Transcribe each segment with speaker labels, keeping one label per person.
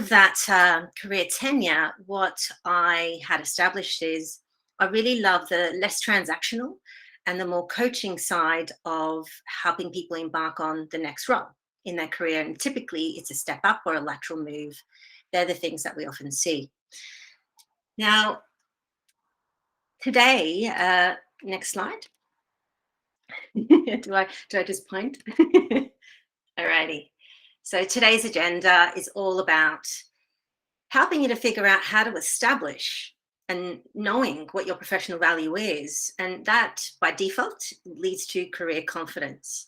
Speaker 1: that career tenure, what I had established is I really love the less transactional and the more coaching side of helping people embark on the next role in their career. And typically it's a step up or a lateral move. They're the things that we often see. Now, today, next slide. do I just point? Alrighty. So today's agenda is all about helping you to figure out how to establish and knowing what your professional value is. And that by default leads to career confidence.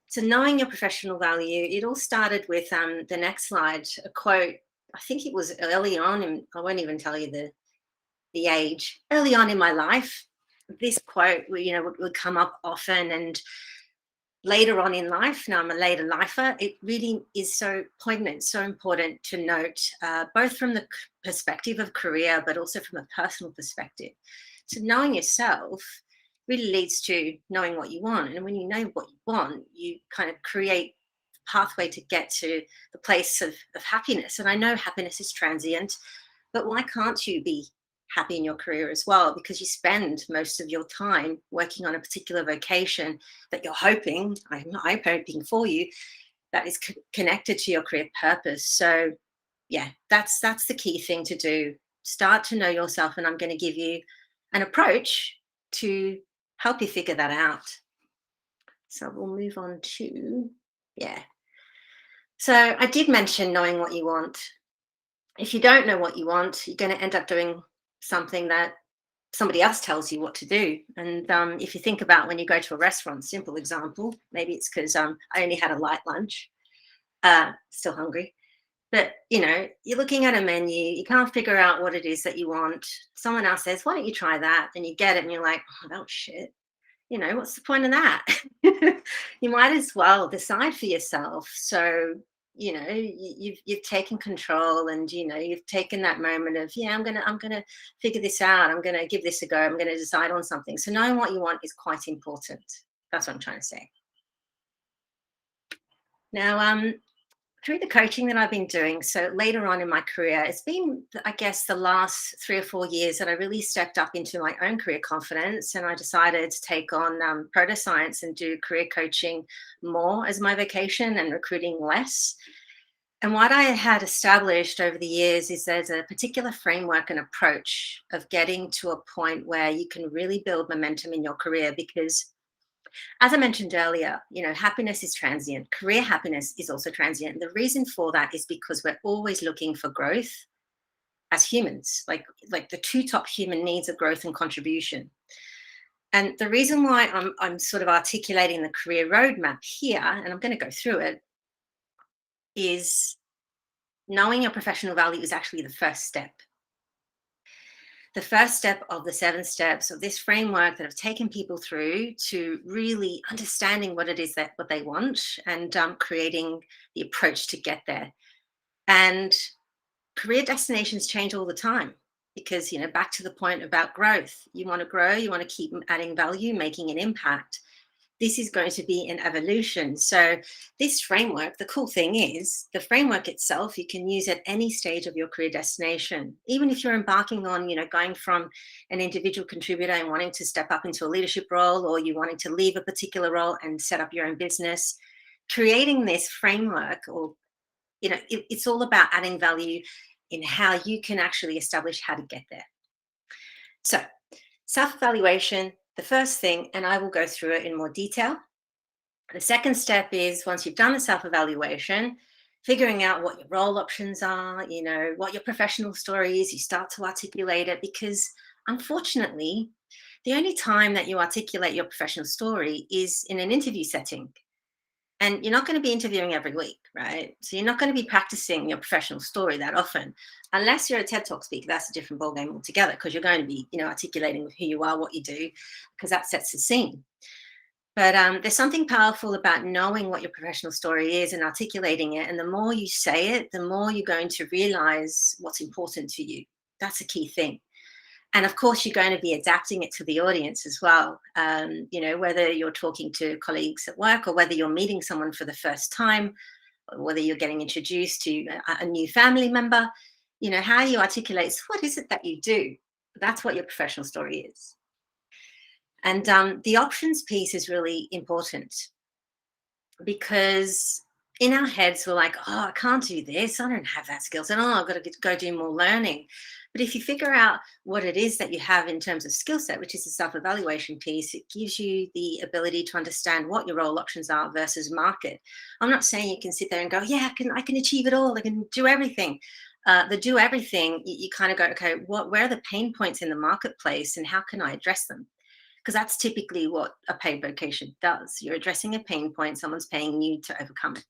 Speaker 1: So knowing your professional value, it all started with the next slide, a quote. I think it was early on, and I won't even tell you the age, early on in my life. This quote, would come up often, and later on in life, now I'm a later lifer, it really is so poignant, so important to note, both from the perspective of career, but also from a personal perspective. So knowing yourself really leads to knowing what you want. And when you know what you want, you kind of create a pathway to get to the place of happiness. And I know happiness is transient, but why can't you be happy in your career as well? Because you spend most of your time working on a particular vocation that you're hoping, I'm hoping for you, that is connected to your career purpose. So yeah, that's the key thing to do. Start to know yourself, and I'm going to give you an approach to help you figure that out. So we'll move on to, so I did mention knowing what you want. If you don't know what you want, you're going to end up doing something that somebody else tells you what to do. And if you think about when you go to a restaurant, simple example, maybe it's because I only had a light lunch, still hungry, but you're looking at a menu, you can't figure out what it is that you want. Someone else says, why don't you try that? And you get it and you're like, oh, that was shit. What's the point of that? You might as well decide for yourself. So you've taken control, and you've taken that moment of, I'm gonna figure this out, I'm gonna give this a go, I'm gonna decide on something. So knowing what you want is quite important. That's what I'm trying to say. Now, through the coaching that I've been doing, so later on in my career, it's been, I guess, the last 3 or 4 years that I really stepped up into my own career confidence, and I decided to take on proto-science and do career coaching more as my vocation and recruiting less. And what I had established over the years is there's a particular framework and approach of getting to a point where you can really build momentum in your career, because as I mentioned earlier, happiness is transient. Career happiness is also transient. The reason for that is because we're always looking for growth as humans. Like the two top human needs are growth and contribution. And the reason why I'm sort of articulating the career roadmap here, and I'm going to go through it, is knowing your professional value is actually the first step. The first step of the 7 steps of this framework that I've taken people through to really understanding what it is what they want, and creating the approach to get there. And career destinations change all the time, because, back to the point about growth, you want to grow, you want to keep adding value, making an impact. This is going to be an evolution. So this framework, the cool thing is the framework itself, you can use at any stage of your career destination. Even if you're embarking on, going from an individual contributor and wanting to step up into a leadership role, or you wanting to leave a particular role and set up your own business, creating this framework, or, it's all about adding value in how you can actually establish how to get there. So self-evaluation, the first thing, and I will go through it in more detail. The second step is, once you've done the self-evaluation, figuring out what your role options are, what your professional story is, you start to articulate it, because unfortunately, the only time that you articulate your professional story is in an interview setting. And you're not going to be interviewing every week, right? So you're not going to be practicing your professional story that often, unless you're a TED Talk speaker. That's a different ballgame altogether, because you're going to be, articulating who you are, what you do, because that sets the scene. But there's something powerful about knowing what your professional story is and articulating it. And the more you say it, the more you're going to realize what's important to you. That's a key thing. And of course, you're going to be adapting it to the audience as well. Whether you're talking to colleagues at work, or whether you're meeting someone for the first time, whether you're getting introduced to a new family member, how you articulate, so what is it that you do? That's what your professional story is. And the options piece is really important because in our heads, we're like, oh, I can't do this. I don't have that skill set. Oh, I've got to go do more learning. But if you figure out what it is that you have in terms of skill set, which is the self-evaluation piece, it gives you the ability to understand what your role options are versus market. I'm not saying you can sit there and go, yeah, I can achieve it all. I can do everything. The do everything, you kind of go, okay, where are the pain points in the marketplace and how can I address them? Because that's typically what a paid vocation does. You're addressing a pain point, someone's paying you to overcome it.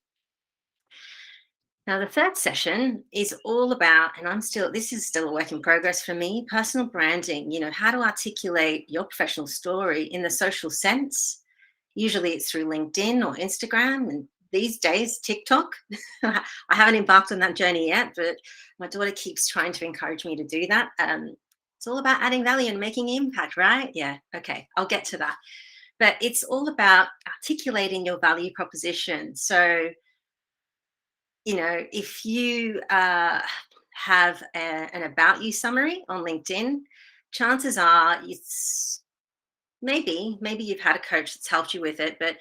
Speaker 1: Now, the third session is all about, and this is still a work in progress for me, personal branding, how to articulate your professional story in the social sense. Usually it's through LinkedIn or Instagram, and these days, TikTok. I haven't embarked on that journey yet, but my daughter keeps trying to encourage me to do that. It's all about adding value and making impact, right? Yeah, okay, I'll get to that. But it's all about articulating your value proposition. So, if you have an about you summary on LinkedIn, chances are it's maybe you've had a coach that's helped you with it, but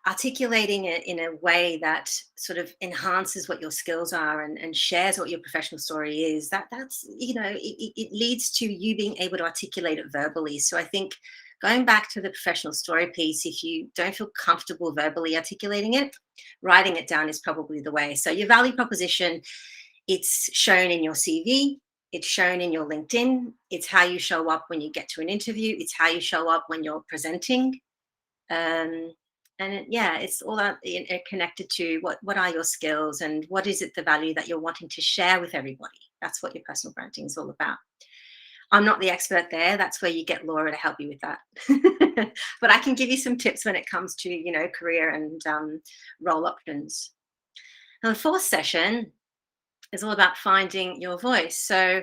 Speaker 1: articulating it in a way that sort of enhances what your skills are and shares what your professional story is, that's it leads to you being able to articulate it verbally. So I think going back to the professional story piece, if you don't feel comfortable verbally articulating it, writing it down is probably the way. So your value proposition, it's shown in your CV, it's shown in your LinkedIn, it's how you show up when you get to an interview, it's how you show up when you're presenting. It's all that connected to what are your skills and what is it the value that you're wanting to share with everybody. That's what your personal branding is all about. I'm not the expert there. That's where you get Laura to help you with that. But I can give you some tips when it comes to career and role options. Now the fourth session is all about finding your voice. So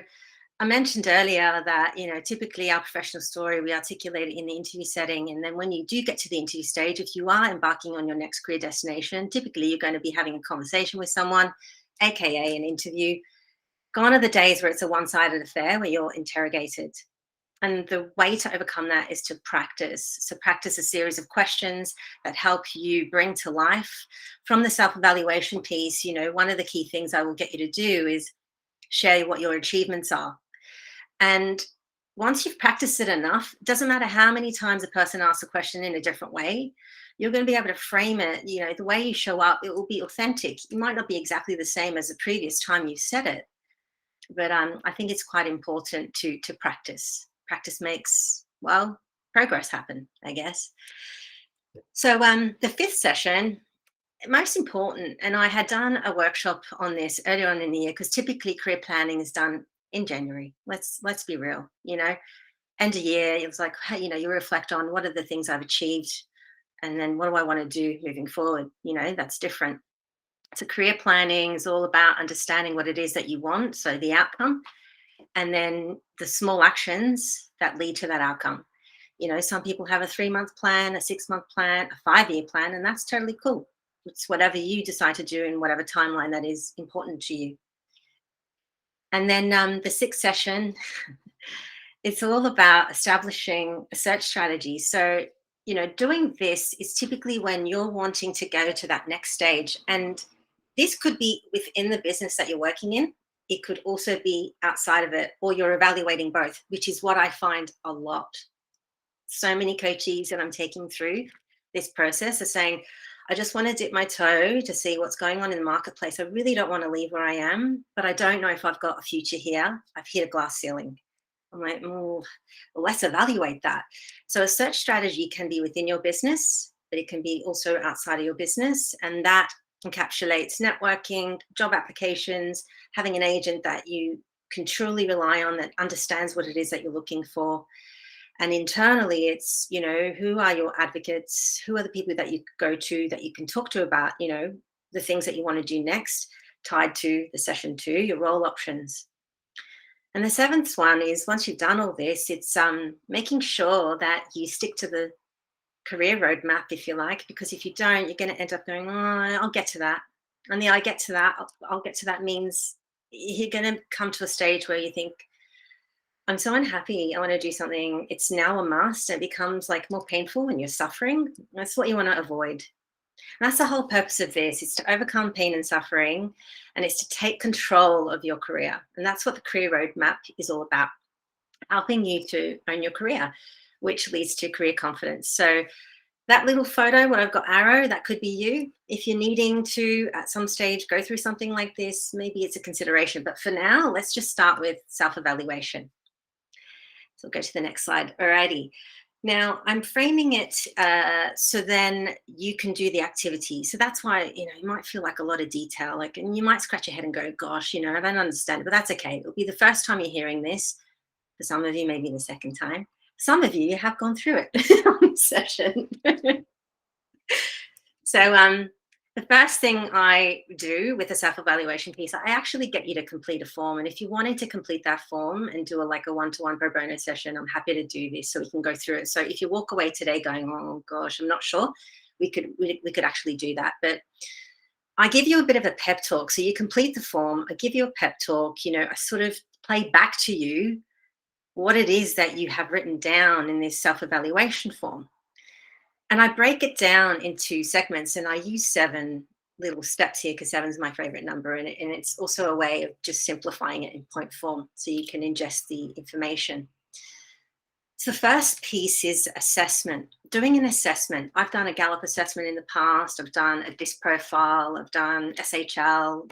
Speaker 1: I mentioned earlier that, typically our professional story, we articulate it in the interview setting. And then when you do get to the interview stage, if you are embarking on your next career destination, typically you're going to be having a conversation with someone, AKA an interview. Gone are the days where it's a one-sided affair where you're interrogated. And the way to overcome that is to practice. So practice a series of questions that help you bring to life. From the self-evaluation piece, one of the key things I will get you to do is share what your achievements are. And once you've practiced it enough, it doesn't matter how many times a person asks a question in a different way, you're going to be able to frame it. The way you show up, it will be authentic. It might not be exactly the same as the previous time you said it, but I think it's quite important to practice. Practice makes, progress happen, I guess. So the fifth session, most important, and I had done a workshop on this earlier on in the year, because typically career planning is done in January. Let's be real, end of year, it was like, hey, you reflect on what are the things I've achieved, and then what do I want to do moving forward? That's different. So career planning is all about understanding what it is that you want, so the outcome, and then the small actions that lead to that outcome. Some people have a 3-month plan, a 6-month plan, a 5-year plan, and that's totally cool. It's whatever you decide to do in whatever timeline that is important to you. And then the sixth session, it's all about establishing a search strategy. So, doing this is typically when you're wanting to go to that next stage. And this could be within the business that you're working in. It could also be outside of it, or you're evaluating both, which is what I find a lot. So many coaches that I'm taking through this process are saying, I just want to dip my toe to see what's going on in the marketplace. I really don't want to leave where I am, but I don't know if I've got a future here. I've hit a glass ceiling. I'm like, well, let's evaluate that. So a search strategy can be within your business, but it can be also outside of your business. And that encapsulates networking, job applications, having an agent that you can truly rely on that understands what it is that you're looking for. And internally, it's, who are your advocates? Who are the people that you go to that you can talk to about, the things that you want to do next, tied to the session 2, your role options. And the seventh one is, once you've done all this, it's making sure that you stick to the career roadmap, if you like, because if you don't, you're going to end up going, oh, I'll get to that. And the I get to that, I'll get to that means you're going to come to a stage where you think, I'm so unhappy. I want to do something. It's now a must. It becomes like more painful when you're suffering. That's what you want to avoid. And that's the whole purpose of this, is to overcome pain and suffering, and it's to take control of your career. And that's what the career roadmap is all about, helping you to own your career, which leads to career confidence. So that little photo, what I've got arrow, that could be you. If you're needing to, at some stage, go through something like this, maybe it's a consideration. But for now, let's just start with self-evaluation. So go to the next slide. Alrighty. Now I'm framing it so then you can do the activity. So that's why, you might feel like a lot of detail, and you might scratch your head and go, gosh, I don't understand it, but that's okay. It'll be the first time you're hearing this. For some of you, maybe the second time. Some of you have gone through it on this session. So the first thing I do with the self-evaluation piece, I actually get you to complete a form. And if you wanted to complete that form and do a one-to-one pro bono session, I'm happy to do this so we can go through it. So if you walk away today going, oh gosh, I'm not sure, we could actually do that. But I give you a bit of a pep talk. So you complete the form, I give you a pep talk, I sort of play back to you what it is that you have written down in this self-evaluation form. And I break it down into segments, and I use 7 little steps here because 7 is my favorite number. And it's also a way of just simplifying it in point form so you can ingest the information. So the first piece is assessment. Doing an assessment. I've done a Gallup assessment in the past. I've done a DISC profile. I've done SHL.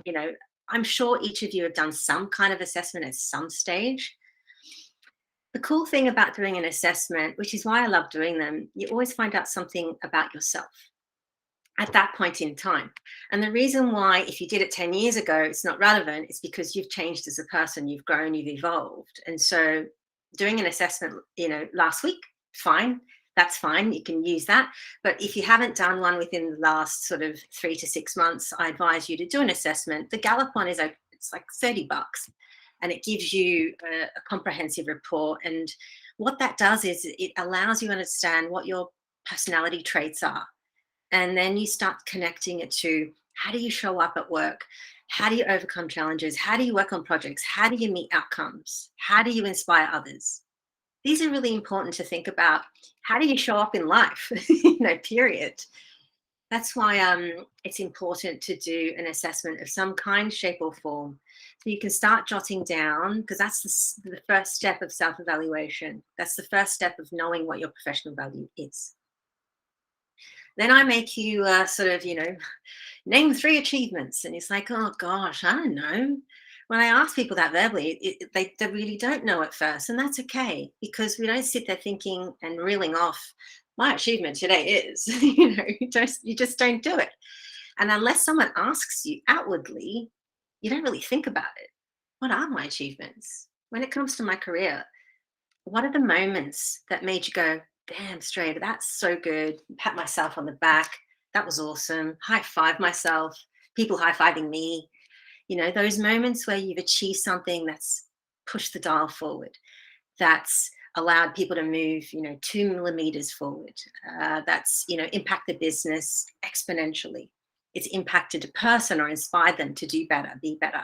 Speaker 1: I'm sure each of you have done some kind of assessment at some stage. The cool thing about doing an assessment, which is why I love doing them, you always find out something about yourself at that point in time. And the reason why, if you did it 10 years ago, it's not relevant, is because you've changed as a person, you've grown, you've evolved. And so doing an assessment, last week, fine, that's fine, you can use that. But if you haven't done one within the last sort of 3 to 6 months, I advise you to do an assessment. The Gallup one it's like $30. And it gives you a comprehensive report. And what that does is it allows you to understand what your personality traits are. And then you start connecting it to, how do you show up at work? How do you overcome challenges? How do you work on projects? How do you meet outcomes? How do you inspire others? These are really important to think about. How do you show up in life? Period. That's why it's important to do an assessment of some kind, shape, or form. So you can start jotting down, because that's the first step of self-evaluation. That's the first step of knowing what your professional value is. Then I make you name 3 achievements. And it's like, oh gosh, I don't know. When I ask people that verbally, they really don't know at first. And that's okay, because we don't sit there thinking and reeling off, my achievement today is, you just don't do it. And unless someone asks you outwardly, you don't really think about it. What are my achievements? When it comes to my career, what are the moments that made you go, damn straight, that's so good, pat myself on the back, that was awesome, high five myself, people high fiving me, those moments where you've achieved something that's pushed the dial forward, that's allowed people to move, 2 millimeters forward. That's, impact the business exponentially. It's impacted a person or inspired them to do better, be better.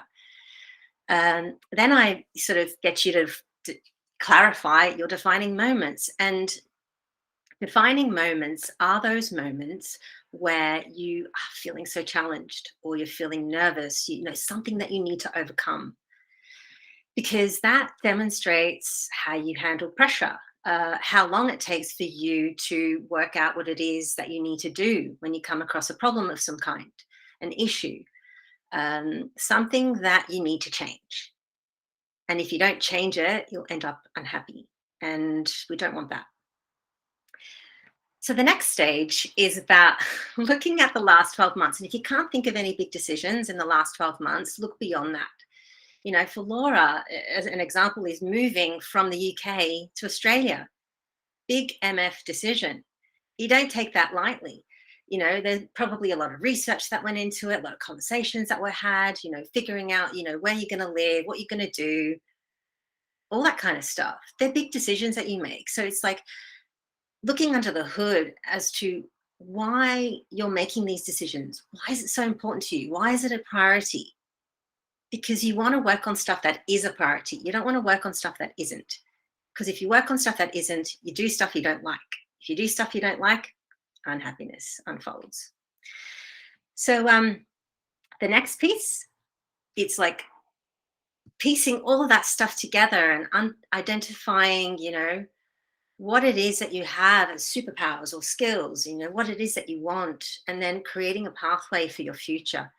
Speaker 1: Then I sort of get you to clarify your defining moments. And defining moments are those moments where you are feeling so challenged, or you're feeling nervous, something that you need to overcome. Because that demonstrates how you handle pressure, how long it takes for you to work out what it is that you need to do when you come across a problem of some kind, an issue, something that you need to change. And if you don't change it, you'll end up unhappy. And we don't want that. So the next stage is about looking at the last 12 months. And if you can't think of any big decisions in the last 12 months, look beyond that. For Laura, as an example, is moving from the UK to Australia. Big MF decision. You don't take that lightly. There's probably a lot of research that went into it, a lot of conversations that were had, figuring out, where you're going to live, what you're going to do, all that kind of stuff. They're big decisions that you make. So it's like looking under the hood as to why you're making these decisions. Why is it so important to you? Why is it a priority? Because you want to work on stuff that is a priority. You don't want to work on stuff that isn't. Because if you work on stuff that isn't, you do stuff you don't like. If you do stuff you don't like, unhappiness unfolds. So the next piece, it's like piecing all of that stuff together and identifying, what it is that you have as superpowers or skills, what it is that you want, and then creating a pathway for your future.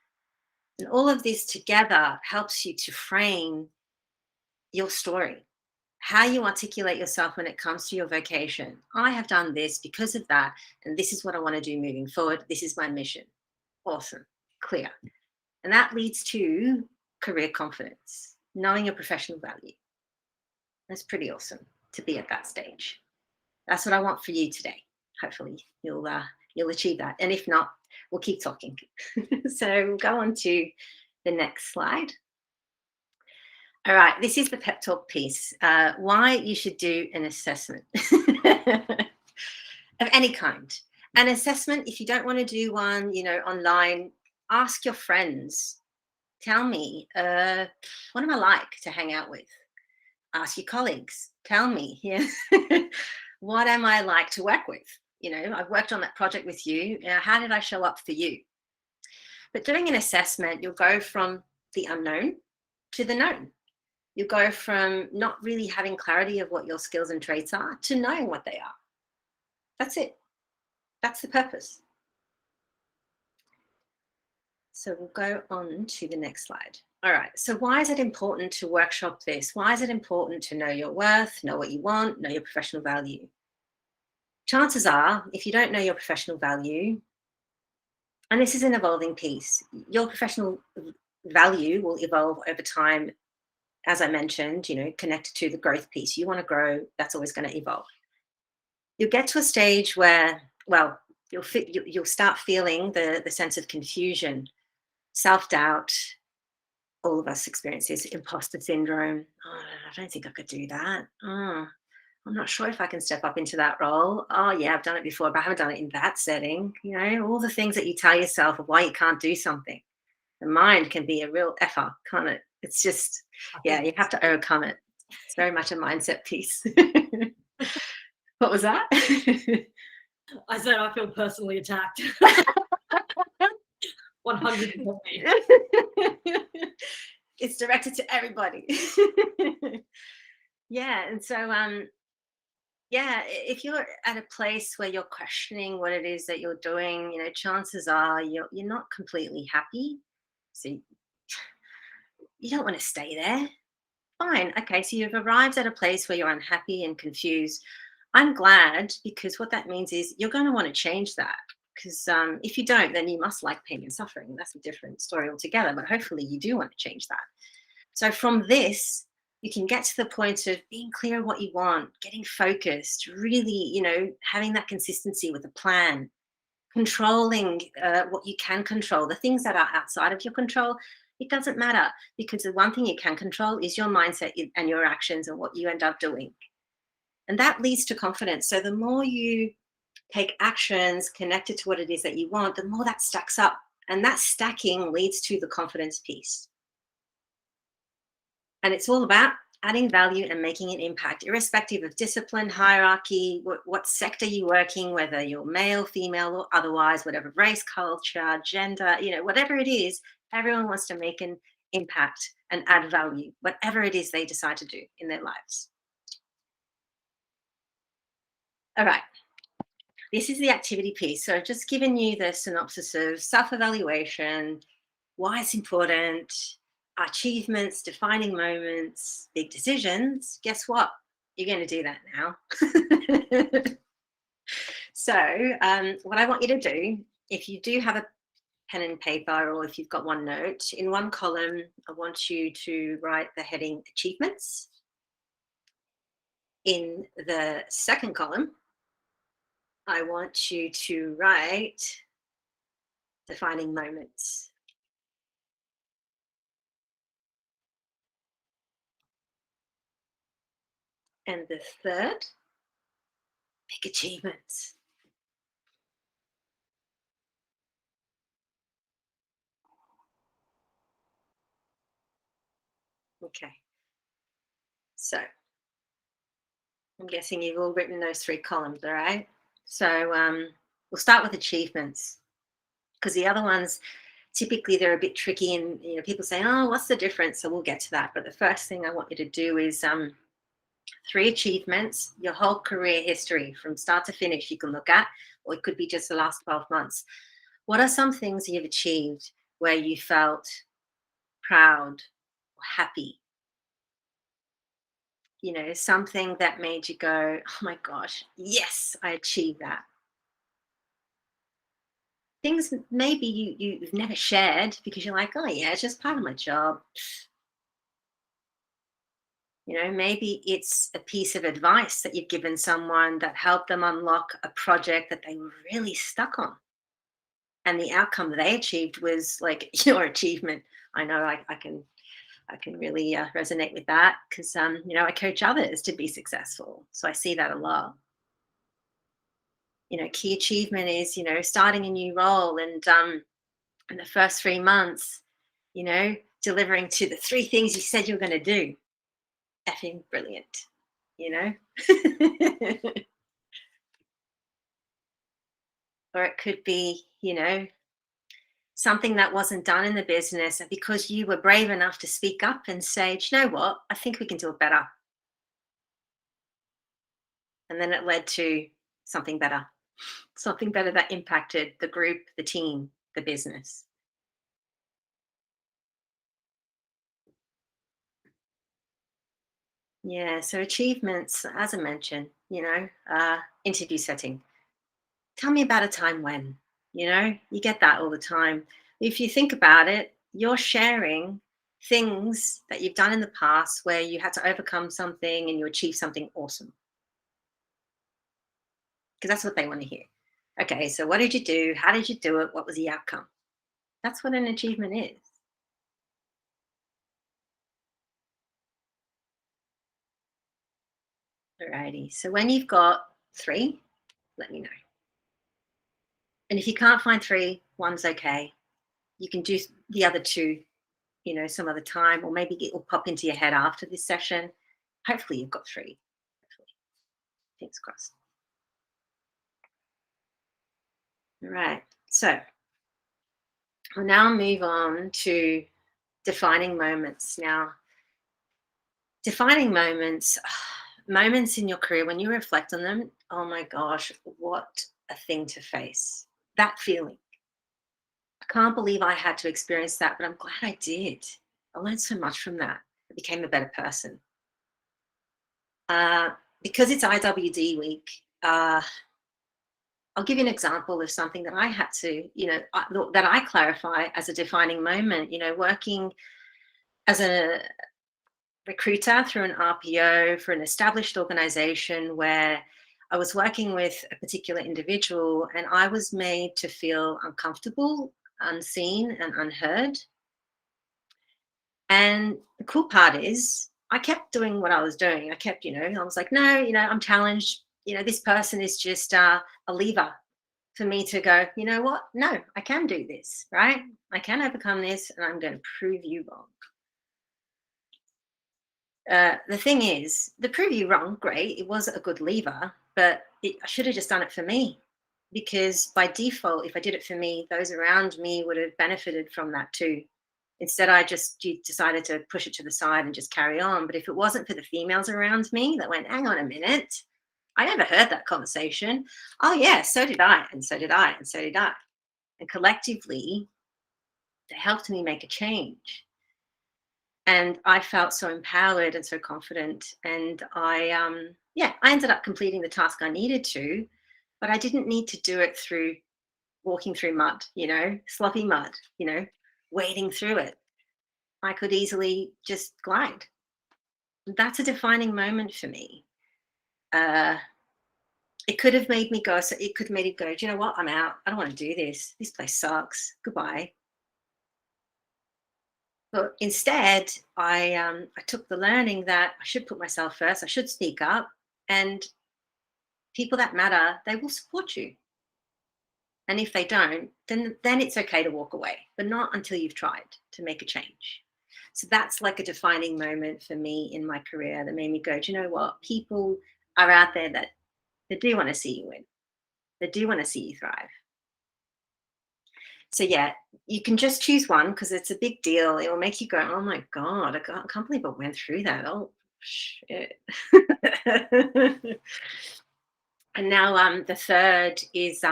Speaker 1: And all of this together helps you to frame your story, how you articulate yourself when it comes to your vocation. I have done this because of that, and this is what I want to do moving forward. This is my mission. Awesome, clear. And that leads to career confidence, knowing your professional value. That's pretty awesome to be at that stage. That's what I want for you today. Hopefully, you'll achieve that. And if not, we'll keep talking. So we'll go on to the next slide. All right, this is the pep talk piece. Why you should do an assessment of any kind. An assessment, if you don't want to do one, online, ask your friends. Tell me, what am I like to hang out with? Ask your colleagues. Tell me, yeah, what am I like to work with? I've worked on that project with you. How did I show up for you? But doing an assessment, you'll go from the unknown to the known. You go from not really having clarity of what your skills and traits are to knowing what they are. That's it. That's the purpose. So we'll go on to the next slide. All right. So why is it important to workshop this? Why is it important to know your worth, know what you want, know your professional value? Chances are, if you don't know your professional value, and this is an evolving piece, your professional value will evolve over time. As I mentioned, connected to the growth piece. You want to grow, that's always going to evolve. You'll get to a stage where, well, you'll start feeling the sense of confusion, self-doubt. All of us experience this, imposter syndrome. Oh, I don't think I could do that. I'm not sure if I can step up into that role. Oh, yeah, I've done it before, but I haven't done it in that setting. All the things that you tell yourself of why you can't do something. The mind can be a real effer, can't it? It's just, yeah, you have to overcome it. It's very much a mindset piece. What was that?
Speaker 2: I said I feel personally attacked. 100%.
Speaker 1: It's directed to everybody. Yeah, and so yeah, if you're at a place where you're questioning what it is that you're doing, chances are you're not completely happy. So you don't want to stay there. Fine. Okay, so you've arrived at a place where you're unhappy and confused. I'm glad, because what that means is you're going to want to change that. Because if you don't, then you must like pain and suffering. That's a different story altogether. But hopefully, you do want to change that. So from this, you can get to the point of being clear what you want, getting focused, really, having that consistency with a plan, controlling what you can control. The things that are outside of your control, it doesn't matter, because the one thing you can control is your mindset and your actions and what you end up doing. And that leads to confidence. So the more you take actions connected to what it is that you want, the more that stacks up. And that stacking leads to the confidence piece. And it's all about adding value and making an impact, irrespective of discipline, hierarchy, what sector you're working, whether you're male, female, or otherwise, whatever race, culture, gender, whatever it is, everyone wants to make an impact and add value, whatever it is they decide to do in their lives. All right. This is the activity piece. So I've just given you the synopsis of self-evaluation, why it's important, achievements, defining moments, big decisions. Guess what? You're going to do that now. So what I want you to do, if you do have a pen and paper, or if you've got OneNote, in one column, I want you to write the heading achievements. In the second column, I want you to write defining moments. And the third, big achievements. Okay. So I'm guessing you've all written those three columns, all right? So we'll start with achievements because the other ones typically they're a bit tricky, and people say, "Oh, what's the difference?" So we'll get to that. But the first thing I want you to do is three achievements, your whole career history from start to finish. You can look at, or it could be just the last 12 months. What are some things you've achieved where you felt proud or happy? Something that made you go, "Oh my gosh, yes, I achieved that." Things maybe you've never shared because you're like, "Oh yeah, it's just part of my job." Maybe it's a piece of advice that you've given someone that helped them unlock a project that they were really stuck on. And the outcome they achieved was like your achievement. I know I can really resonate with that because I coach others to be successful. So I see that a lot. Key achievement is starting a new role, and in the first 3 months, delivering to the three things you said you were going to do. Effing brilliant, you know? Or it could be, something that wasn't done in the business, and because you were brave enough to speak up and say, "Do you know what? I think we can do it better." And then it led to something better that impacted the group, the team, the business. Yeah. So achievements, as I mentioned, interview setting. Tell me about a time when, you get that all the time. If you think about it, you're sharing things that you've done in the past where you had to overcome something and you achieved something awesome, because that's what they want to hear. Okay, so what did you do? How did you do it? What was the outcome? That's what an achievement is. Alrighty. So when you've got three, let me know. And if you can't find three, one's okay. You can do the other two, some other time, or maybe it will pop into your head after this session. Hopefully, you've got three. Hopefully, fingers crossed. All right. So we'll now move on to defining moments. Now, defining moments, moments in your career when you reflect on them. Oh my gosh, what a thing to face! That feeling. I can't believe I had to experience that, but I'm glad I did. I learned so much from that. I became a better person. Uh, because it's IWD week, I'll give you an example of something that I had to, that I clarify as a defining moment. Working as a recruiter through an RPO for an established organization where I was working with a particular individual and I was made to feel uncomfortable, unseen, and unheard. And the cool part is, I kept doing what I was doing. I kept, I was like, no, I'm challenged. This person is just a lever for me to go, you know what? No, I can do this, right? I can overcome this, and I'm going to prove you wrong. The thing is, the prove you wrong, great. It was a good lever, but I should have just done it for me, because by default, if I did it for me, those around me would have benefited from that too. Instead, I just decided to push it to the side and just carry on. But if it wasn't for the females around me that went, hang on a minute, I never heard that conversation. Oh, yeah, so did I, and so did I, and so did I. And collectively, they helped me make a change. And I felt so empowered and so confident. And I ended up completing the task I needed to, but I didn't need to do it through walking through mud, sloppy mud, wading through it. I could easily just glide. That's a defining moment for me. It could have made me go, so it could have made it go, do you know what? I'm out. I don't want to do this. This place sucks. Goodbye. But instead, I took the learning that I should put myself first. I should speak up, and people that matter, they will support you. And if they don't, then it's okay to walk away, but not until you've tried to make a change. So that's like a defining moment for me in my career that made me go, do you know what? People are out there that they do want to see you win. They do want to see you thrive. So yeah, you can just choose one because it's a big deal. It will make you go, "Oh my god, I can't believe I went through that. Oh shit." And now the third is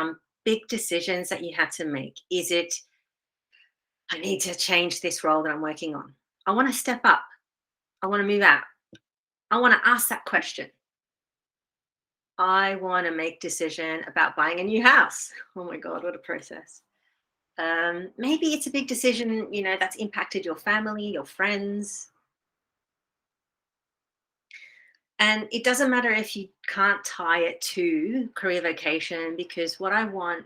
Speaker 1: big decisions that you had to make. Is it, I need to change this role that I'm working on. I want to step up. I want to move out. I want to ask that question. I want to make decision about buying a new house. Oh my god, what a process. Maybe it's a big decision, that's impacted your family, your friends. And it doesn't matter if you can't tie it to career vocation, because what I want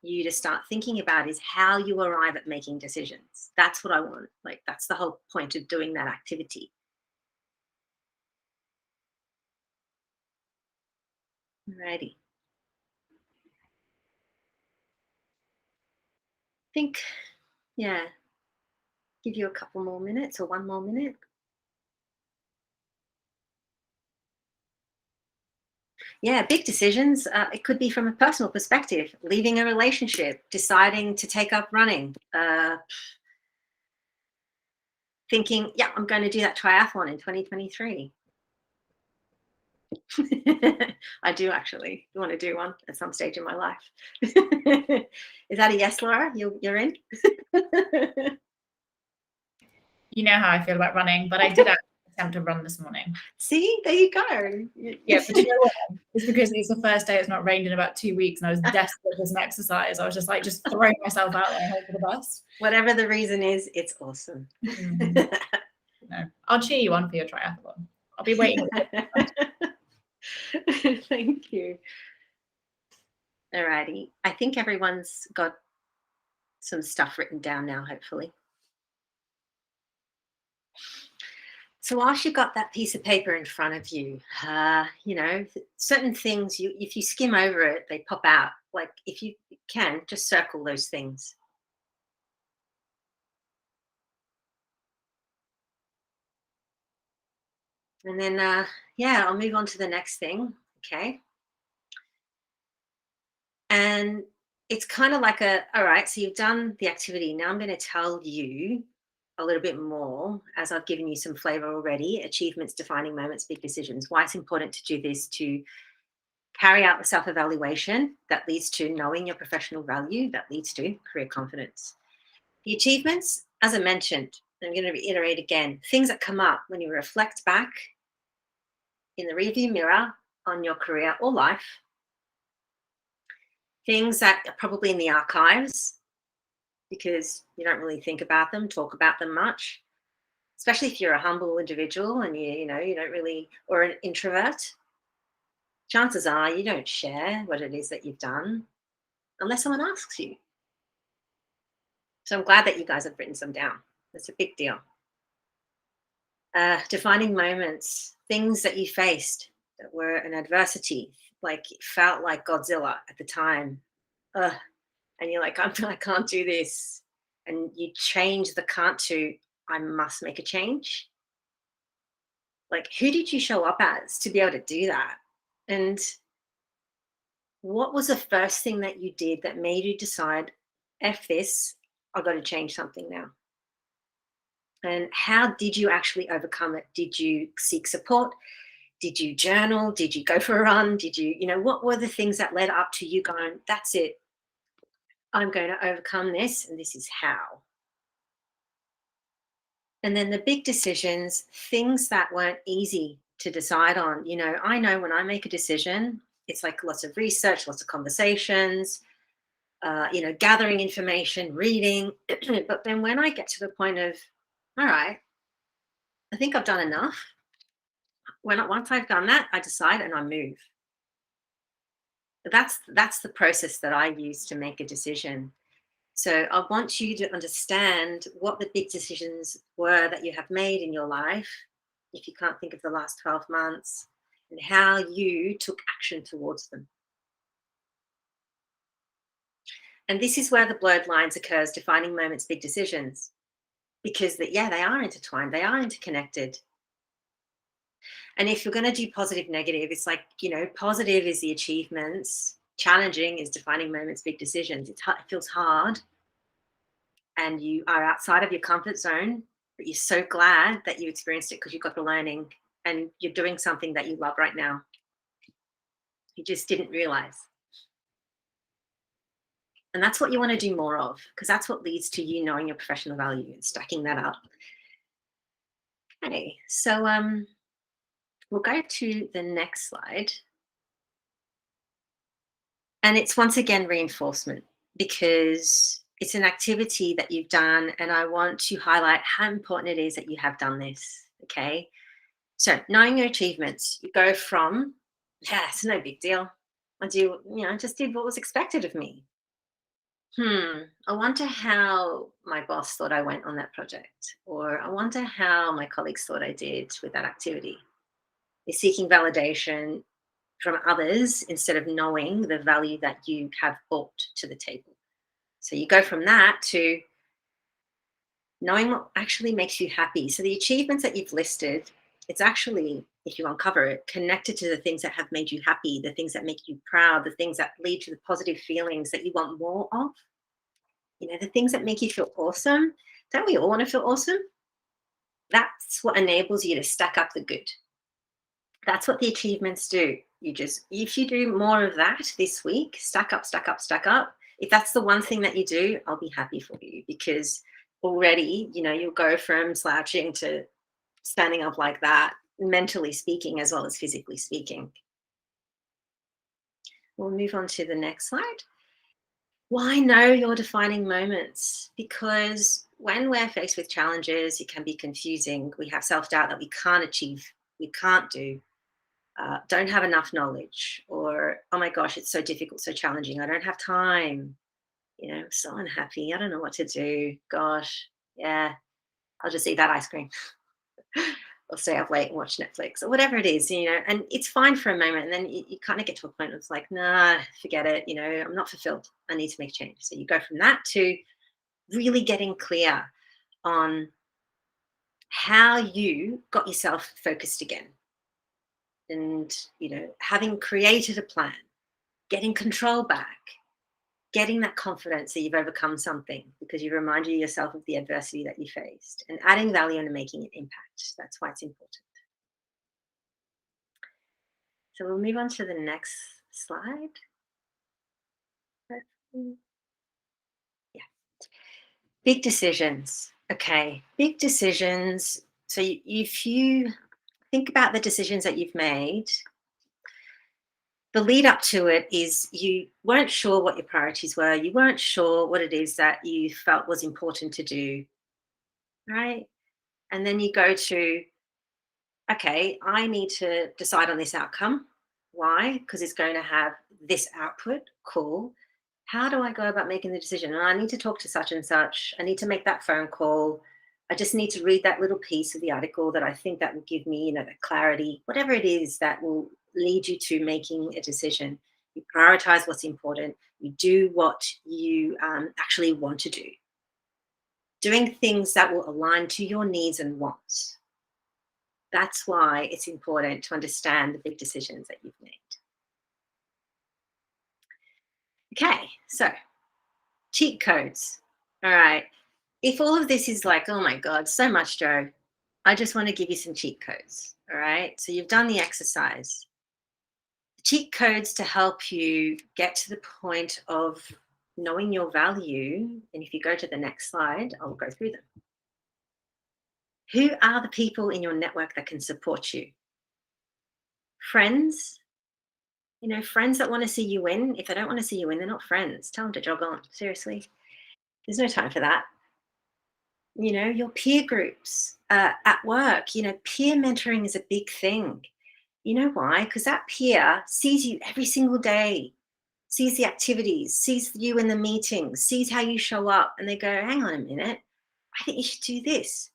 Speaker 1: you to start thinking about is how you arrive at making decisions. That's what I want. Like, that's the whole point of doing that activity. Alrighty. Think, yeah, give you a couple more minutes or one more minute. Yeah, big decisions. It could be from a personal perspective, leaving a relationship, deciding to take up running, thinking, yeah, I'm going to do that triathlon in 2023. I do actually want to do one at some stage in my life. Is that a yes, Laura? You're in?
Speaker 3: You know how I feel about running, but I did actually attempt to run this morning.
Speaker 1: See, there you go.
Speaker 3: Yeah, but you know what? It's because it's the first day it's not rained in about 2 weeks, and I was desperate for some exercise. I was just like, just throwing myself out there and hope for the best.
Speaker 1: Whatever the reason is, it's awesome.
Speaker 3: No, I'll cheer you on for your triathlon. I'll be waiting.
Speaker 1: Thank you. Alrighty. I think everyone's got some stuff written down now, hopefully. So whilst you've got that piece of paper in front of you, certain things, if you skim over it, they pop out. Like, if you can, just circle those things. And then, I'll move on to the next thing. Okay. And it's kind of like all right, so you've done the activity. Now I'm going to tell you a little bit more, as I've given you some flavor already: achievements, defining moments, big decisions. Why it's important to do this: to carry out the self-evaluation that leads to knowing your professional value, that leads to career confidence. The achievements, as I mentioned, I'm going to reiterate again, things that come up when you reflect back in the rearview mirror on your career or life, things that are probably in the archives because you don't really think about them, talk about them much, especially if you're a humble individual and you don't really, or an introvert. Chances are you don't share what it is that you've done unless someone asks you. So I'm glad that you guys have written some down. It's a big deal. Defining moments, things that you faced that were an adversity, like it felt like Godzilla at the time. And you're like, I can't do this. And you change the can't to I must make a change. Like, who did you show up as to be able to do that? And what was the first thing that you did that made you decide, F this, I've got to change something now? And how did you actually overcome it? Did you seek support? Did you journal? Did you go for a run? Did you, what were the things that led up to you going, that's it, I'm going to overcome this, and this is how? And then the big decisions, things that weren't easy to decide on. I know when I make a decision, it's like lots of research, lots of conversations, gathering information, reading. But then when I get to the point of, all right, I think I've done enough. Once I've done that, I decide and I move. That's the process that I use to make a decision. So I want you to understand what the big decisions were that you have made in your life, if you can't think of the last 12 months, and how you took action towards them. And this is where the blurred lines occurs: defining moments, big decisions. because they are intertwined, they are interconnected. And if you're going to do positive, negative, it's like, positive is the achievements, challenging is defining moments, big decisions. It feels hard and you are outside of your comfort zone, but you're so glad that you experienced it because you got the learning and you're doing something that you love right now. You just didn't realize. And that's what you want to do more of, because that's what leads to you knowing your professional value and stacking that up. Okay, so we'll go to the next slide. And it's once again reinforcement, because it's an activity that you've done, and I want to highlight how important it is that you have done this. Okay, so knowing your achievements, you go from, yeah, it's no big deal. I just did what was expected of me. I wonder how my boss thought I went on that project, or I wonder how my colleagues thought I did with that activity. You're seeking validation from others instead of knowing the value that you have brought to the table. So you go from that to knowing what actually makes you happy. So the achievements that you've listed, it's actually, if you uncover it, connected to the things that have made you happy, the things that make you proud, the things that lead to the positive feelings that you want more of. The things that make you feel awesome. Don't we all want to feel awesome? That's what enables you to stack up the good. That's what the achievements do. If you do more of that this week, stack up, stack up, stack up. If that's the one thing that you do, I'll be happy for you, because already, you'll go from slouching to standing up like that, mentally speaking, as well as physically speaking. We'll move on to the next slide. Why know your defining moments? Because when we're faced with challenges, it can be confusing. We have self-doubt that we can't achieve, we can't do, don't have enough knowledge, or, oh my gosh, it's so difficult, so challenging, I don't have time, so unhappy, I don't know what to do. Gosh, yeah, I'll just eat that ice cream or stay up late and watch Netflix or whatever it is, and it's fine for a moment. And then you kind of get to a point where it's like, nah, forget it. I'm not fulfilled. I need to make a change. So you go from that to really getting clear on how you got yourself focused again. And, having created a plan, getting control back, getting that confidence that you've overcome something because you reminded yourself of the adversity that you faced, and adding value and making an impact. That's why it's important. So we'll move on to the next slide. Yeah. Big decisions. Okay. Big decisions. So if you think about the decisions that you've made, the lead up to it is you weren't sure what your priorities were. You weren't sure what it is that you felt was important to do, right? And then you go to, okay, I need to decide on this outcome. Why? Because it's going to have this output. Cool. How do I go about making the decision? And I need to talk to such and such. I need to make that phone call. I just need to read that little piece of the article that I think that will give me, that clarity, whatever it is that will lead you to making a decision. You prioritize what's important. You do what you actually want to do. Doing things that will align to your needs and wants. That's why it's important to understand the big decisions that you've made. Okay, so cheat codes. All right. If all of this is like, oh my God, so much, Joe, I just want to give you some cheat codes. All right. So you've done the exercise. Cheat codes to help you get to the point of knowing your value. And if you go to the next slide, I'll go through them. Who are the people in your network that can support you? Friends. Friends that want to see you win. If they don't want to see you win, they're not friends. Tell them to jog on. Seriously. There's no time for that. Your peer groups at work, peer mentoring is a big thing. You know why? Because that peer sees you every single day, sees the activities, sees you in the meetings, sees how you show up, and they go, hang on a minute, I think you should do this.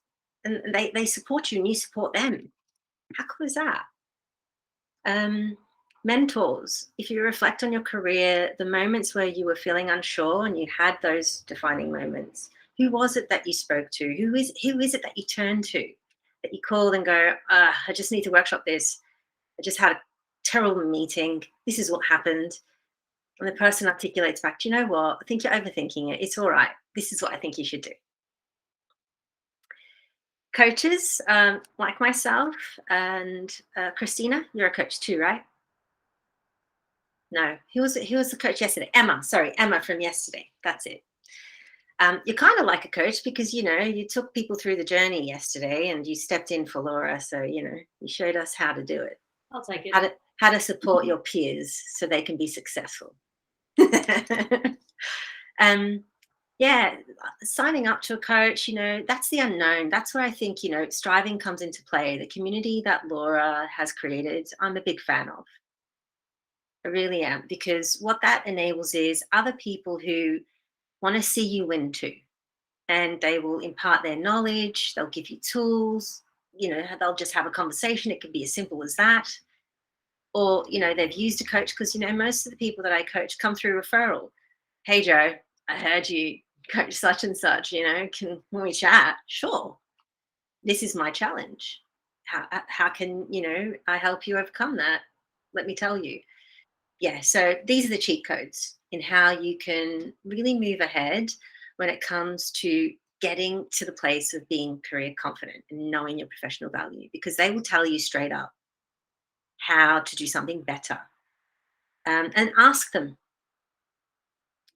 Speaker 1: And they support you and you support them. How cool is that? Mentors, if you reflect on your career, the moments where you were feeling unsure and you had those defining moments, Who was it that you spoke to? Who is it that you turn to, that you call and go, I just need to workshop this. I just had a terrible meeting. This is what happened. And the person articulates back, do you know what? I think you're overthinking it. It's all right. This is what I think you should do. Coaches like myself and Christina, you're a coach too, right? No, he was the coach yesterday. Emma from yesterday. That's it. You're kind of like a coach because, you took people through the journey yesterday and you stepped in for Laura. So, you showed us how to do it.
Speaker 2: I'll take it.
Speaker 1: How to support your peers so they can be successful. Yeah, signing up to a coach, that's the unknown. That's where I think, striving comes into play. The community that Laura has created, I'm a big fan of. I really am, because what that enables is other people who want to see you win too. And they will impart their knowledge, they'll give you tools, they'll just have a conversation. It can be as simple as that. Or, they've used a coach because, most of the people that I coach come through referral. Hey, Joe, I heard you coach such and such, can we chat? Sure. This is my challenge. How can, I help you overcome that? Let me tell you. Yeah, so these are the cheat codes in how you can really move ahead when it comes to getting to the place of being career confident and knowing your professional value, because they will tell you straight up how to do something better. And ask them.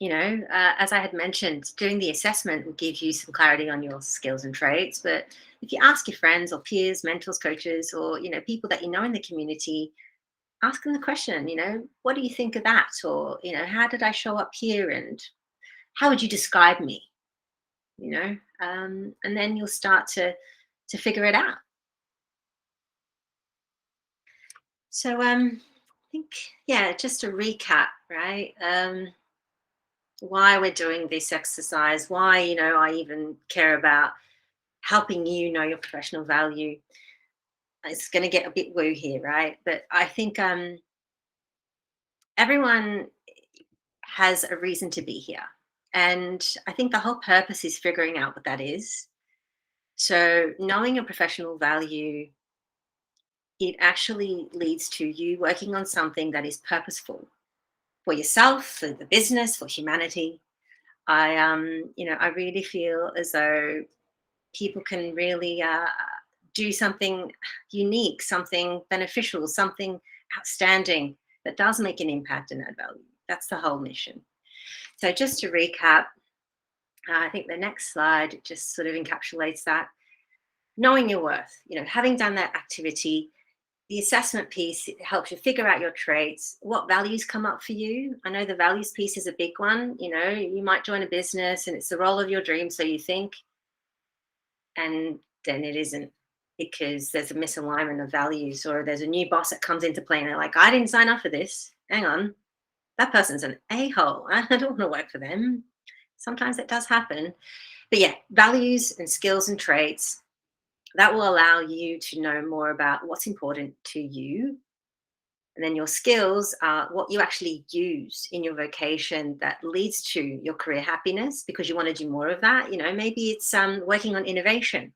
Speaker 1: As I had mentioned, doing the assessment will give you some clarity on your skills and traits. But if you ask your friends or peers, mentors, coaches, or people that you know in the community, ask them the question. What do you think of that? Or how did I show up here? And how would you describe me? And then you'll start to figure it out. So I think, just to recap, right? Why we're doing this exercise, why, I even care about helping you know your professional value. It's going to get a bit woo here, right? But I think everyone has a reason to be here. And I think the whole purpose is figuring out what that is. So knowing your professional value, it actually leads to you working on something that is purposeful for yourself, for the business, for humanity. I really feel as though people can really do something unique, something beneficial, something outstanding that does make an impact and add value. That's the whole mission. So just to recap, I think the next slide just sort of encapsulates that. Knowing your worth, having done that activity, the assessment piece helps you figure out your traits, what values come up for you. I know the values piece is a big one. You might join a business and it's the role of your dream, so you think, and then it isn't, because there's a misalignment of values, or there's a new boss that comes into play and they're like, I didn't sign up for this. Hang on, that person's an a-hole. I don't want to work for them. Sometimes it does happen. But yeah, values and skills and traits, that will allow you to know more about what's important to you. And then your skills are what you actually use in your vocation that leads to your career happiness, because you want to do more of that. Maybe it's working on innovation.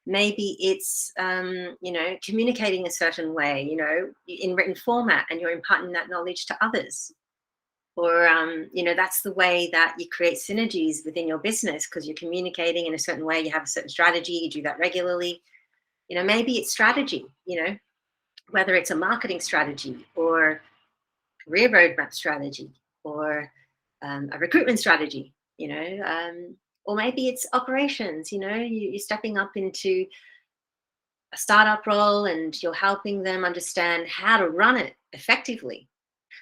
Speaker 1: Maybe it's, communicating a certain way, in written format, and you're imparting that knowledge to others. Or, that's the way that you create synergies within your business, because you're communicating in a certain way. You have a certain strategy, you do that regularly. Maybe it's strategy, whether it's a marketing strategy or career roadmap strategy or a recruitment strategy, or maybe it's operations, you're stepping up into a startup role and you're helping them understand how to run it effectively.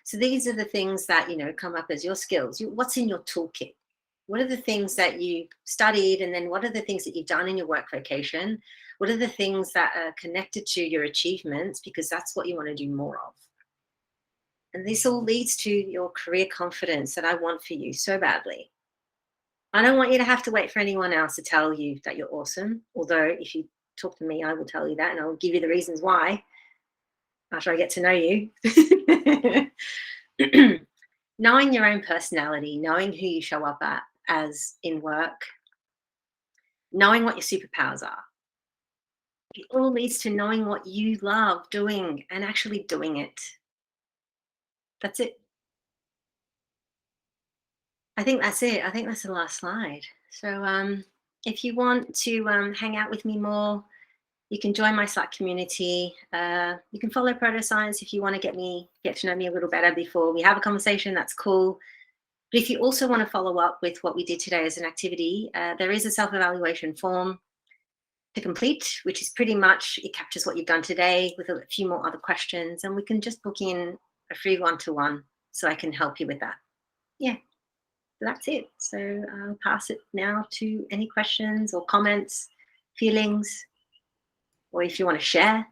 Speaker 1: So these are the things that, come up as your skills. What's in your toolkit? What are the things that you studied? And then what are the things that you've done in your work vocation? What are the things that are connected to your achievements? Because that's what you want to do more of. And this all leads to your career confidence that I want for you so badly. I don't want you to have to wait for anyone else to tell you that you're awesome. Although if you talk to me, I will tell you that, and I'll give you the reasons why after I get to know you. Knowing your own personality, knowing who you show up as in work, knowing what your superpowers are. It all leads to knowing what you love doing and actually doing it. That's it. I think that's it. I think that's the last slide. So if you want to hang out with me more, you can join my Slack community. You can follow Proto Science if you want to get to know me a little better before we have a conversation. That's cool. But if you also want to follow up with what we did today as an activity, there is a self-evaluation form to complete, which is pretty much, it captures what you've done today with a few more other questions, and we can just book in a free one-to-one so I can help you with that. Yeah, that's it. So I'll pass it now to any questions or comments, feelings, or if you want to share